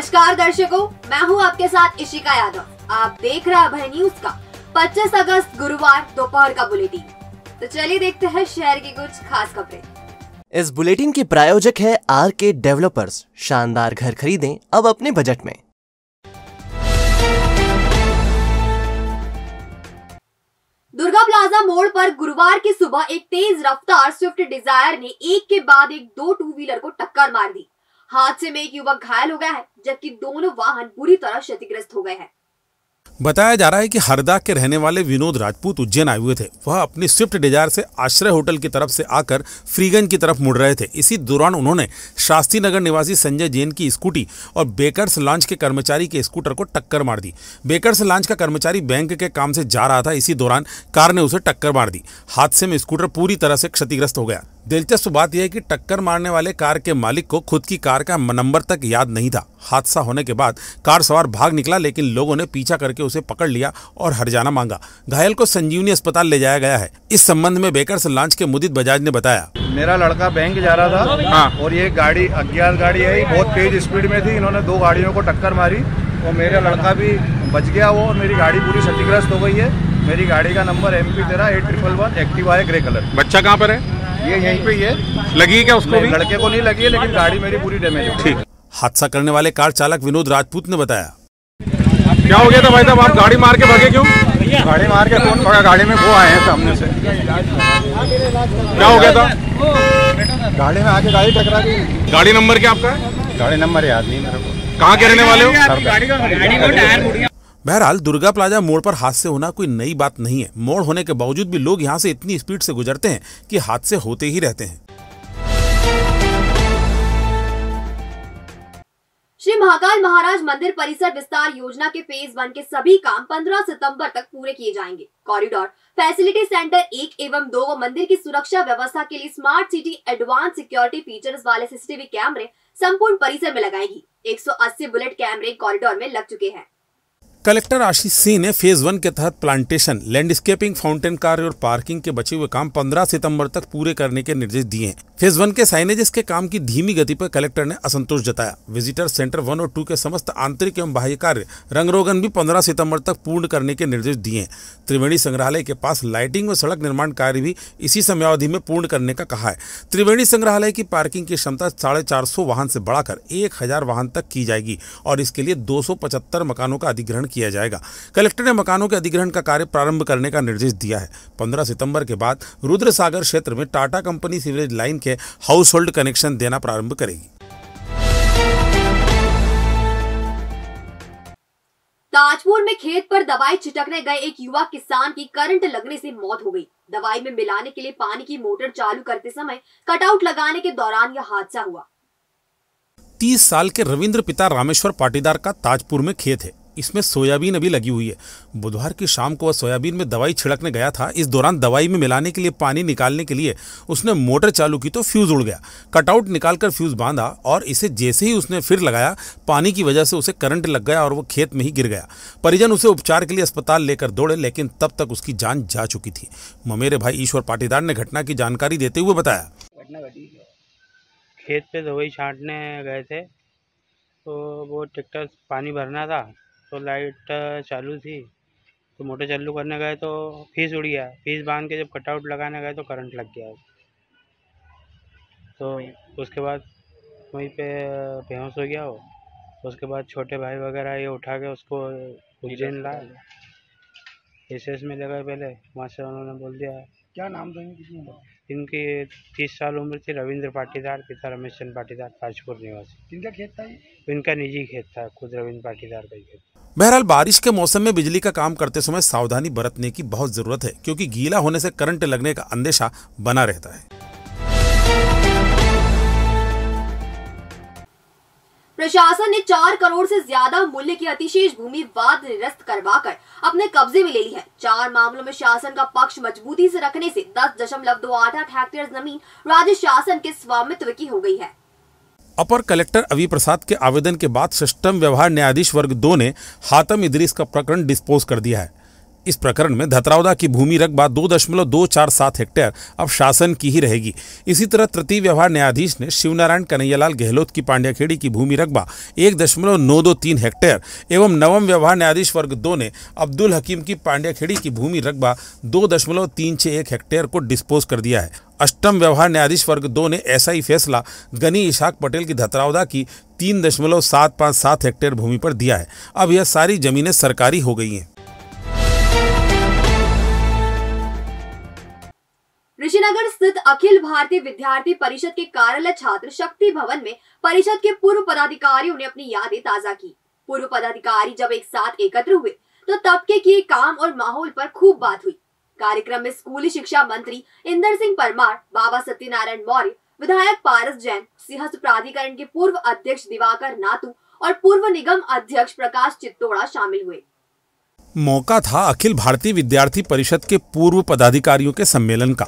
नमस्कार दर्शकों, मैं हूं आपके साथ इशिका यादव। आप देख रहे हैं अभय न्यूज का 25 अगस्त गुरुवार दोपहर का बुलेटिन। तो चलिए देखते हैं शहर की कुछ खास खबरें। इस बुलेटिन के प्रायोजक है आरके डेवलपर्स। शानदार घर खरीदें अब अपने बजट में। दुर्गा प्लाजा मोड़ पर गुरुवार की सुबह एक तेज रफ्तार स्विफ्ट डिजायर ने एक के बाद एक दो टू व्हीलर को टक्कर मार दी। हादसे में एक युवक घायल हो गया है, जबकि दोनों वाहन बुरी तरह क्षतिग्रस्त हो गए हैं। बताया जा रहा है कि हरदा के रहने वाले विनोद राजपूत उज्जैन आए हुए थे। वह अपनी स्विफ्ट डिजायर से आश्रय होटल की तरफ से आकर फ्रीगंज की तरफ मुड़ रहे थे। इसी दौरान उन्होंने शास्त्री नगर निवासी संजय जैन की स्कूटी और बेकर्स लॉन्च के कर्मचारी के स्कूटर को टक्कर मार दी। बेकर्स लॉन्च का कर्मचारी बैंक के काम से जा रहा था। इसी दौरान कार ने उसे टक्कर मार दी। हादसे में स्कूटर पूरी तरह से क्षतिग्रस्त हो गया। दिलचस्प बात यह है कि टक्कर मारने वाले कार के मालिक को खुद की कार का नंबर तक याद नहीं था। हादसा होने के बाद कार सवार भाग निकला, लेकिन लोगों ने पीछा करके उसे पकड़ लिया और हर्जाना मांगा। घायल को संजीवनी अस्पताल ले जाया गया है। इस संबंध में बेकर्स लॉन्च के मुदित बजाज ने बताया, मेरा लड़का बैंक जा रहा था और ये गाड़ी अज्ञात गाड़ी आई, बहुत तेज स्पीड में थी। इन्होंने दो गाड़ियों को टक्कर मारी और मेरा लड़का भी बच गया वो, और मेरी गाड़ी पूरी क्षतिग्रस्त हो गई है। मेरी गाड़ी का नंबर MP13 एक्टिवा है, ग्रे कलर। बच्चा कहाँ पर है? ये यहीं पे ही है। लगी क्या उसको? लड़के को नहीं लगी है, लेकिन गाड़ी मेरी पूरी डैमेज है। ठीक। हादसा करने वाले कार चालक विनोद राजपूत ने बताया, क्या हो गया था भाई साहब, आप गाड़ी मार के भागे क्यों? गाड़ी मार के कौन पड़ा? गाड़ी में वो आए हैं सामने से। क्या हो गया था? गाड़ी में आके गाड़ी टकरा गई। गाड़ी नंबर क्या आपका है? गाड़ी नंबर याद नहीं मेरे को। कहाँ के रहने वाले हो? बहरहाल दुर्गा प्लाजा मोड़ पर हादसे होना कोई नई बात नहीं है। मोड़ होने के बावजूद भी लोग यहां से इतनी स्पीड से गुजरते हैं कि हादसे होते ही रहते हैं। श्री महाकाल महाराज मंदिर परिसर विस्तार योजना के फेज 1 के सभी काम 15 सितंबर तक पूरे किए जाएंगे। कॉरिडोर, फैसिलिटी सेंटर 1 एवं 2 व मंदिर की सुरक्षा व्यवस्था के लिए smart city advance security features वाले CCTV कैमरे संपूर्ण परिसर में लगाएगी। 180 बुलेट कैमरे कॉरिडोर में लग चुके हैं। कलेक्टर आशीष सिंह ने फेज 1 के तहत प्लांटेशन, लैंडस्केपिंग, फाउंटेन कार्य और पार्किंग के बचे हुए काम 15 सितंबर तक पूरे करने के निर्देश दिए हैं। फेज 1 के साइनेजेस के काम की धीमी गति पर कलेक्टर ने असंतोष जताया। विजिटर सेंटर 1 और 2 के समस्त आंतरिक एवं बाह्य कार्य रंगरोगन भी 15 सितंबर तक पूर्ण करने के निर्देश दिए हैं। त्रिवेणी संग्रहालय के पास लाइटिंग व सड़क निर्माण कार्य भी इसी समयावधि में पूर्ण करने का कहा है। त्रिवेणी संग्रहालय की पार्किंग की क्षमता 450 वाहन से बढ़ाकर 1000 वाहन तक की जाएगी और इसके लिए 275 मकानों का अधिग्रहण किया जाएगा। कलेक्टर ने मकानों के अधिग्रहण का कार्य प्रारंभ करने का निर्देश दिया है। 15 सितंबर के बाद रुद्र सागर क्षेत्र में टाटा कंपनी सीवरेज लाइन के हाउस होल्ड कनेक्शन देना प्रारंभ करेगी। ताजपुर में खेत पर दवाई छिटकने गए एक युवा किसान की करंट लगने से मौत हो गई। दवाई में मिलाने के लिए पानी की मोटर चालू करते समय कटआउट लगाने के दौरान यह हादसा हुआ। 30 साल के रविंद्र पिता रामेश्वर पाटीदार का ताजपुर में खेत है। इसमें सोयाबीन अभी लगी हुई है। बुधवार की शाम को वह सोयाबीन में दवाई छिड़कने गया था। इस दौरान दवाई में मिलाने के लिए पानी निकालने के लिए उसने मोटर चालू की तो फ्यूज उड़ गया। कटआउट निकालकर फ्यूज बांधा और इसे जैसे ही उसने फिर लगाया, पानी की वजह से उसे करंट लग गया और वो खेत में ही गिर गया। परिजन उसे उपचार के लिए अस्पताल लेकर दौड़े, लेकिन तब तक उसकी जान जा चुकी थी। ममेरे भाई ईश्वर पाटीदार ने घटना की जानकारी देते हुए बताया, खेत पे दवाई छांटने गए थे तो वो ट्रैक्टर पानी भरना था तो लाइट चालू थी, तो मोटर चालू करने गए तो फीस उड़ गया। फीस बांध के जब कटआउट लगाने गए तो करंट लग गया। तो उसके बाद वहीं पे बेहोश हो गया वो। उसके बाद छोटे भाई वगैरह ये उठा के उसको उज्जैन लाए। एसएस में ले गए पहले, वहाँ से उन्होंने बोल दिया। क्या नाम था इनकी 30 साल उम्र थी, रविंद्र पाटीदार, पिता रमेश चंद पाटीदार, ताजपुर निवासी। किनका खेत था? इनका निजी खेत था, खुद रविंद्र पाटीदार का खेत। बहरहाल बारिश के मौसम में बिजली का काम करते समय सावधानी बरतने की बहुत जरूरत है, क्योंकि गीला होने से करंट लगने का अंदेशा बना रहता है। प्रशासन ने 4 करोड़ से ज्यादा मूल्य की अतिशेष भूमि वाद निरस्त करवाकर अपने कब्जे में ले ली है। 4 मामलों में शासन का पक्ष मजबूती से रखने से 10.288 हेक्टेयर जमीन राज्य शासन के स्वामित्व की हो गई है। अपर कलेक्टर अवी प्रसाद के आवेदन के बाद सष्टम व्यवहार न्यायाधीश वर्ग 2 ने हातम इदरीस का प्रकरण डिस्पोज कर दिया है। इस प्रकरण में धतरावदा की भूमि रकबा 2.247 हेक्टेयर अब शासन की ही रहेगी। इसी तरह तृतीय व्यवहार न्यायाधीश ने शिवनारायण कन्हैयालाल गहलोत की पांड्याखेड़ी की भूमि रकबा 1.923 हेक्टेयर एवं नवम व्यवहार न्यायाधीश वर्ग 2 ने अब्दुल हकीम की पांड्याखेड़ी की भूमि रकबा 2.361 हेक्टेयर को डिस्पोज कर दिया है। अष्टम व्यवहार न्यायाधीश वर्ग 2 ने ऐसा ही फैसला गनी इशाक पटेल की धतरावदा की 3.757 हेक्टेयर भूमि पर दिया है। अब यह सारी जमीनें सरकारी हो गई हैं। ऋषिनगर स्थित अखिल भारतीय विद्यार्थी परिषद के कार्यालय छात्र शक्ति भवन में परिषद के पूर्व पदाधिकारियों ने अपनी यादें ताजा की। पूर्व पदाधिकारी जब एक साथ एकत्र हुए तो तब के किए काम और माहौल पर खूब बात हुई। कार्यक्रम में स्कूली शिक्षा मंत्री इंदर सिंह परमार, बाबा सत्यनारायण मौर्य, विधायक पारस जैन, सिंहस्थ प्राधिकरण के पूर्व अध्यक्ष दिवाकर नातू और पूर्व निगम अध्यक्ष प्रकाश चित्तोड़ा शामिल हुए। मौका था अखिल भारतीय विद्यार्थी परिषद के पूर्व पदाधिकारियों के सम्मेलन का।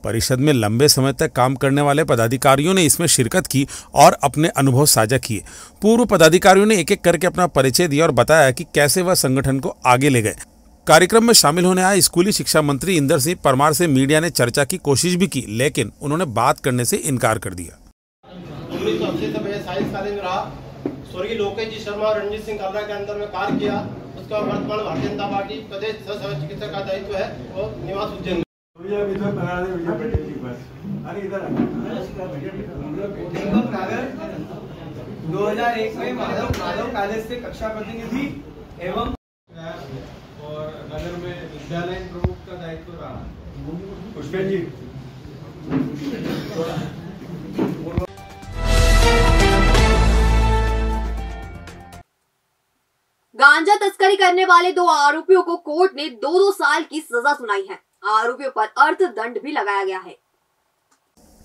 परिषद में लंबे समय तक काम करने वाले पदाधिकारियों ने इसमें शिरकत की और अपने अनुभव साझा किए। पूर्व पदाधिकारियों ने एक एक करके अपना परिचय दिया और बताया कि कैसे वह संगठन को आगे ले गए। कार्यक्रम में शामिल होने आए स्कूली शिक्षा मंत्री इंदर सिंह परमार से मीडिया ने चर्चा की कोशिश भी की, लेकिन उन्होंने बात करने से इनकार कर दिया। 1980 से मैं साइंस कॉलेज में रहा। स्वर्गीय लोकेश जी शर्मा और रणजीत सिंह कलरा के अंदर में कार्य किया। उसका वर्तमान भारतीय जनता पार्टी प्रदेश सह चिकित्सक का दायित्व है और निवास उज्जैन। 2001 में माधव कॉलेज से कक्षा प्रतिनिधि एवं और नगर में विद्यालय प्रमुख का दायित्व रहा। पुष्पेन जी गांजा तस्करी करने वाले 2 आरोपियों को कोर्ट ने 2-2 साल की सजा सुनाई है। आरोपियों पर अर्थदंड भी लगाया गया है।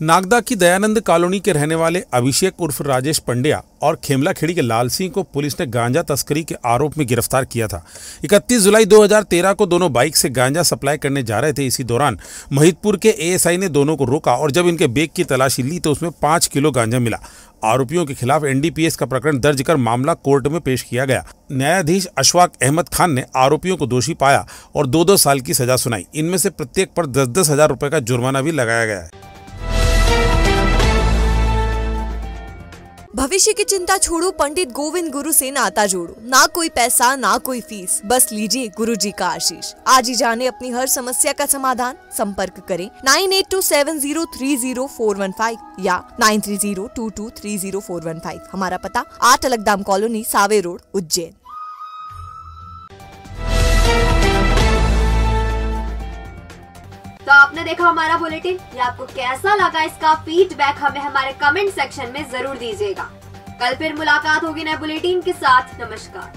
नागदा की दयानंद कॉलोनी के रहने वाले अभिषेक उर्फ राजेश पंड्या और खेमलाखेड़ी के लाल सिंह को पुलिस ने गांजा तस्करी के आरोप में गिरफ्तार किया था। 31 जुलाई 2013 को दोनों बाइक से गांजा सप्लाई करने जा रहे थे। इसी दौरान महिदपुर के एएसआई ने दोनों को रोका और जब इनके बैग की तलाशी ली तो उसमें 5 किलो गांजा मिला। आरोपियों के खिलाफ एनडीपीएस का प्रकरण दर्ज कर मामला कोर्ट में पेश किया गया। न्यायाधीश अशफाक अहमद खान ने आरोपियों को दोषी पाया और 2-2 साल की सजा सुनाई। इनमें से प्रत्येक पर 10-10 हजार रुपए का जुर्माना भी लगाया गया है। भविष्य की चिंता छोड़ो, पंडित गोविंद गुरु से नाता जोड़ो। ना कोई पैसा ना कोई फीस, बस लीजिए गुरु जी का आशीष। आज ही जाने अपनी हर समस्या का समाधान। संपर्क करें 9827030415 या 9302230415। हमारा पता 8 अलगदाम कॉलोनी, सावे रोड, उज्जैन। तो आपने देखा हमारा बुलेटिन। ये आपको कैसा लगा, इसका फीडबैक हमें हमारे कमेंट सेक्शन में जरूर दीजिएगा। कल फिर मुलाकात होगी नए बुलेटिन के साथ। नमस्कार।